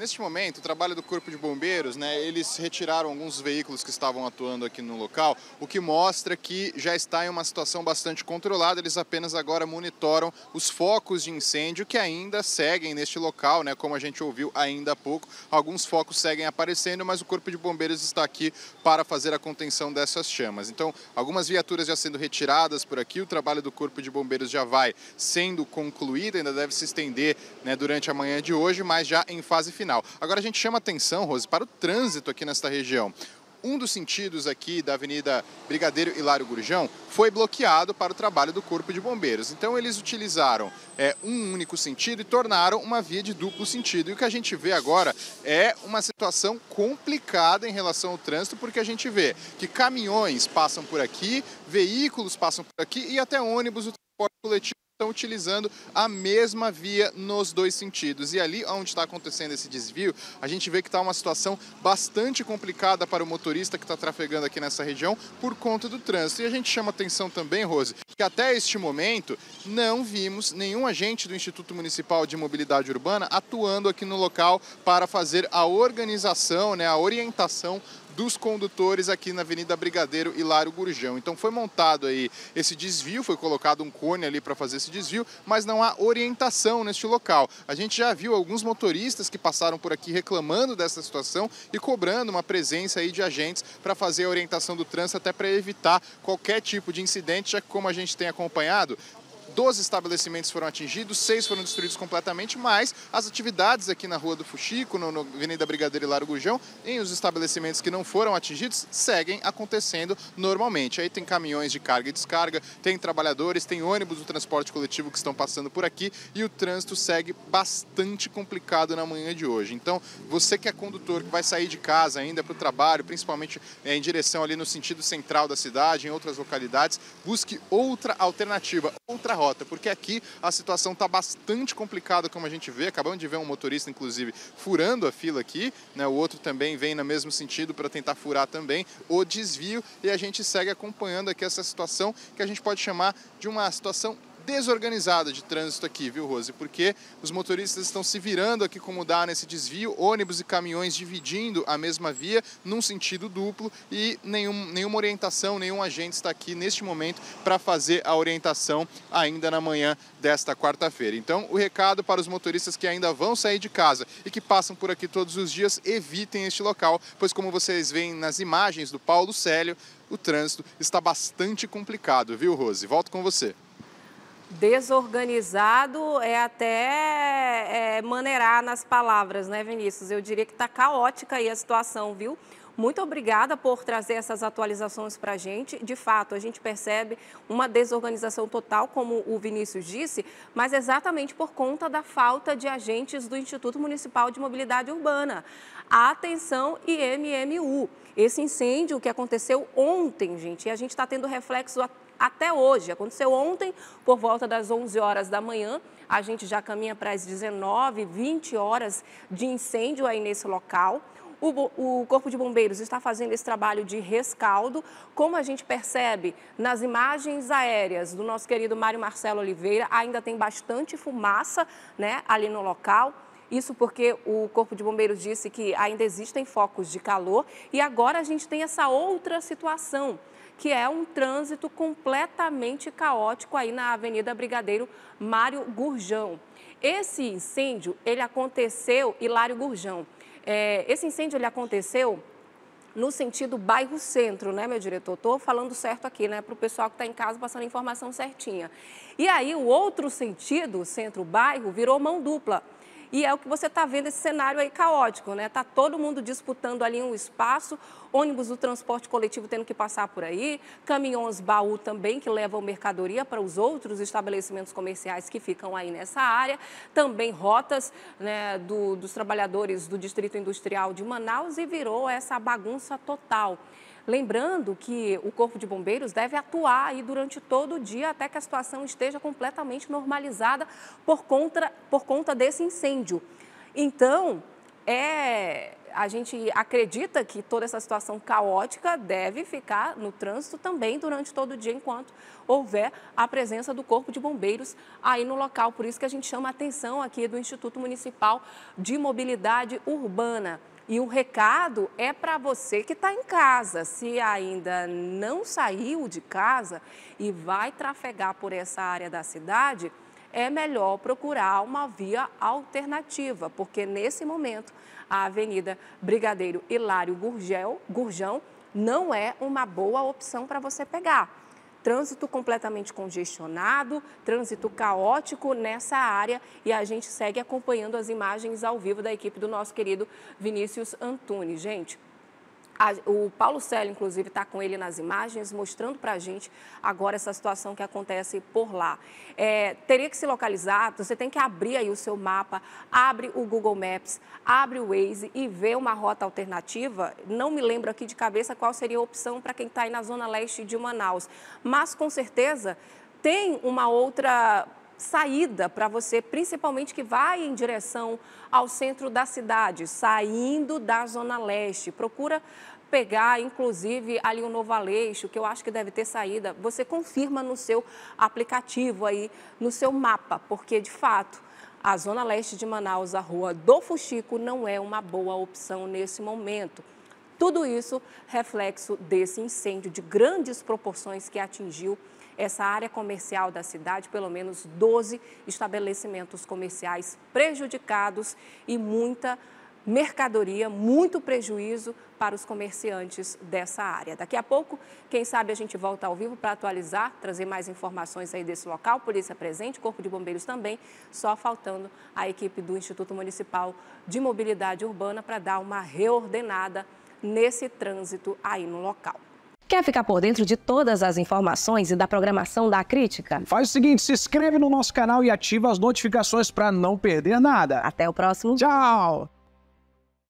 Neste momento, o trabalho do Corpo de Bombeiros, eles retiraram alguns veículos que estavam atuando aqui no local, o que mostra que já está em uma situação bastante controlada. Eles apenas agora monitoram os focos de incêndio que ainda seguem neste local, como a gente ouviu ainda há pouco. Alguns focos seguem aparecendo, mas o Corpo de Bombeiros está aqui para fazer a contenção dessas chamas. Então, algumas viaturas já sendo retiradas por aqui, o trabalho do Corpo de Bombeiros já vai sendo concluído, ainda deve se estender durante a manhã de hoje, mas já em fase final. Agora a gente chama atenção, Rose, para o trânsito aqui nesta região. Um dos sentidos aqui da Avenida Brigadeiro Hilário Gurjão foi bloqueado para o trabalho do Corpo de Bombeiros. Então eles utilizaram um único sentido e tornaram uma via de duplo sentido. E o que a gente vê agora é uma situação complicada em relação ao trânsito, porque a gente vê que caminhões passam por aqui, veículos passam por aqui e até ônibus do transporte coletivo estão utilizando a mesma via nos dois sentidos. E ali onde está acontecendo esse desvio, a gente vê que está uma situação bastante complicada para o motorista que está trafegando aqui nessa região por conta do trânsito. E a gente chama atenção também, Rose, que até este momento não vimos nenhum agente do Instituto Municipal de Mobilidade Urbana atuando aqui no local para fazer a organização, a orientação dos condutores aqui na Avenida Brigadeiro Hilário Gurjão. Então foi montado aí esse desvio, foi colocado um cone ali para fazer esse desvio, mas não há orientação neste local. A gente já viu alguns motoristas que passaram por aqui reclamando dessa situação e cobrando uma presença aí de agentes para fazer a orientação do trânsito, até para evitar qualquer tipo de incidente, já que, como a gente tem acompanhado, 12 estabelecimentos foram atingidos, 6 foram destruídos completamente, mas as atividades aqui na Rua do Fuxico, na Avenida Brigadeiro Hilário Gurjão, em os estabelecimentos que não foram atingidos, seguem acontecendo normalmente. Aí tem caminhões de carga e descarga, tem trabalhadores, tem ônibus do transporte coletivo que estão passando por aqui e o trânsito segue bastante complicado na manhã de hoje. Então, você que é condutor, que vai sair de casa ainda para o trabalho, principalmente em direção ali no sentido central da cidade, em outras localidades, busque outra alternativa, outra rota, porque aqui a situação está bastante complicada, como a gente vê. Acabamos de ver um motorista, inclusive, furando a fila aqui, o outro também vem no mesmo sentido para tentar furar também o desvio, e a gente segue acompanhando aqui essa situação que a gente pode chamar de uma situação desorganizada de trânsito aqui, viu, Rose? Porque os motoristas estão se virando aqui como dá nesse desvio, ônibus e caminhões dividindo a mesma via num sentido duplo e nenhuma orientação, nenhum agente está aqui neste momento para fazer a orientação ainda na manhã desta quarta-feira. Então, o recado para os motoristas que ainda vão sair de casa e que passam por aqui todos os dias, evitem este local, pois como vocês veem nas imagens do Paulo Célio, o trânsito está bastante complicado, viu, Rose? Volto com você. Desorganizado é até maneirar nas palavras, né, Vinícius? Eu diria que está caótica aí a situação, viu? Muito obrigada por trazer essas atualizações para a gente. De fato, a gente percebe uma desorganização total, como o Vinícius disse, mas exatamente por conta da falta de agentes do Instituto Municipal de Mobilidade Urbana. Atenção IMMU. Esse incêndio que aconteceu ontem, gente, e a gente está tendo reflexo até hoje. Aconteceu ontem, por volta das 11 horas da manhã. A gente já caminha para as 19, 20 horas de incêndio aí nesse local. O Corpo de Bombeiros está fazendo esse trabalho de rescaldo. Como a gente percebe nas imagens aéreas do nosso querido Mário Marcelo Oliveira, ainda tem bastante fumaça, ali no local. Isso porque o Corpo de Bombeiros disse que ainda existem focos de calor. E agora a gente tem essa outra situação, que é um trânsito completamente caótico aí na Avenida Brigadeiro Mário Gurjão. Esse incêndio, ele aconteceu, Hilário Gurjão, esse incêndio ele aconteceu no sentido bairro centro, né, meu diretor? Estou falando certo aqui, né, para o pessoal que está em casa passando a informação certinha. E aí o outro sentido, centro-bairro, virou mão dupla. E é o que você está vendo, esse cenário aí caótico, né? Está todo mundo disputando ali um espaço, ônibus do transporte coletivo tendo que passar por aí, caminhões baú também que levam mercadoria para os outros estabelecimentos comerciais que ficam aí nessa área, também rotas, né, dos trabalhadores do Distrito Industrial de Manaus, e virou essa bagunça total. Lembrando que o Corpo de Bombeiros deve atuar aí durante todo o dia até que a situação esteja completamente normalizada por conta desse incêndio. Então, a gente acredita que toda essa situação caótica deve ficar no trânsito também durante todo o dia, enquanto houver a presença do Corpo de Bombeiros aí no local. Por isso que a gente chama a atenção aqui do Instituto Municipal de Mobilidade Urbana. E o recado é para você que está em casa. Se ainda não saiu de casa e vai trafegar por essa área da cidade, é melhor procurar uma via alternativa, porque nesse momento a Avenida Brigadeiro Hilário Gurjão não é uma boa opção para você pegar. Trânsito completamente congestionado, trânsito caótico nessa área, e a gente segue acompanhando as imagens ao vivo da equipe do nosso querido Vinícius Antunes. Gente, o Paulo Célio, inclusive, está com ele nas imagens, mostrando para a gente agora essa situação que acontece por lá. Teria que se localizar, você tem que abrir aí o seu mapa, abre o Google Maps, abre o Waze e vê uma rota alternativa. Não me lembro aqui de cabeça qual seria a opção para quem está aí na zona leste de Manaus, mas com certeza tem uma outra saída para você, principalmente que vai em direção ao centro da cidade, saindo da zona leste. Procura pegar, inclusive, ali o Novo Aleixo, que eu acho que deve ter saída. Você confirma no seu aplicativo aí, no seu mapa, porque, de fato, a zona leste de Manaus, a Rua do Fuxico, não é uma boa opção nesse momento. Tudo isso reflexo desse incêndio de grandes proporções que atingiu essa área comercial da cidade, pelo menos 12 estabelecimentos comerciais prejudicados e muita mercadoria, muito prejuízo para os comerciantes dessa área. Daqui a pouco, quem sabe a gente volta ao vivo para atualizar, trazer mais informações aí desse local, polícia presente, Corpo de Bombeiros também, só faltando a equipe do Instituto Municipal de Mobilidade Urbana para dar uma reordenada nesse trânsito aí no local. Quer ficar por dentro de todas as informações e da programação da Crítica? Faz o seguinte, se inscreve no nosso canal e ativa as notificações para não perder nada. Até o próximo. Tchau!